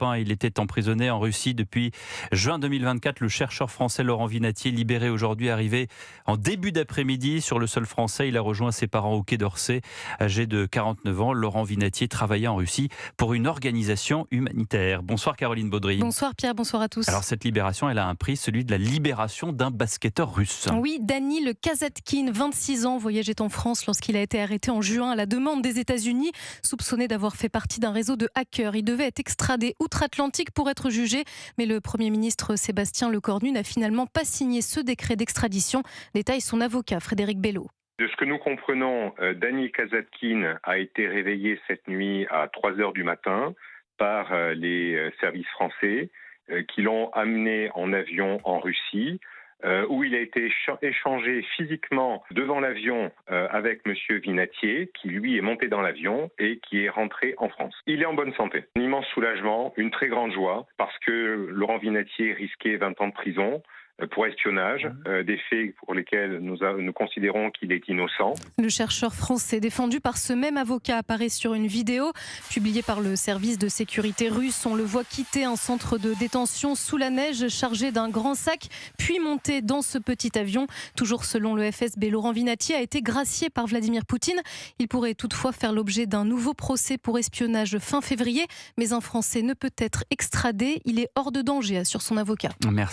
l'Europe. Il était emprisonné en Russie depuis juin 2024. Le chercheur français Laurent Vinatier, libéré aujourd'hui, arrivé en début d'après-midi sur le sol français. Il a rejoint ses parents au Quai d'Orsay. Âgé de 49 ans, Laurent Vinatier travaillait en Russie pour une organisation humanitaire. Bonsoir Caroline Baudry. Bonsoir Pierre, bonsoir à tous. Alors cette libération, elle a un prix, celui de la libération d'un basketteur russe. Oui, Danil Kazatkin, 26 ans, voyageait en France lorsqu'il a été arrêté en juin à la demande des États-Unis, soupçonné d'avoir fait partie d'un réseau de hackers. Il devait être extradé outre-Atlantique pour être jugé, mais le Premier ministre Sébastien Lecornu n'a finalement pas signé ce décret d'extradition. Détaille son avocat Frédéric Bello. De ce que nous comprenons, Danil Kazatkin a été réveillé cette nuit à 3 heures du matin par les services français qui l'ont amené en avion en Russie, où il a été échangé physiquement devant l'avion avec monsieur Vinatier, qui lui est monté dans l'avion et qui est rentré en France. Il est en bonne santé. Un immense soulagement, une très grande joie, parce que Laurent Vinatier risquait 20 ans de prison pour espionnage, des faits pour lesquels nous considérons qu'il est innocent. Le chercheur français défendu par ce même avocat apparaît sur une vidéo publiée par le service de sécurité russe. On le voit quitter un centre de détention sous la neige chargé d'un grand sac, puis monter dans ce petit avion. Toujours selon le FSB, Laurent Vinatier a été gracié par Vladimir Poutine. Il pourrait toutefois faire l'objet d'un nouveau procès pour espionnage fin février, mais un Français ne peut être extradé. Il est hors de danger, assure son avocat. Merci.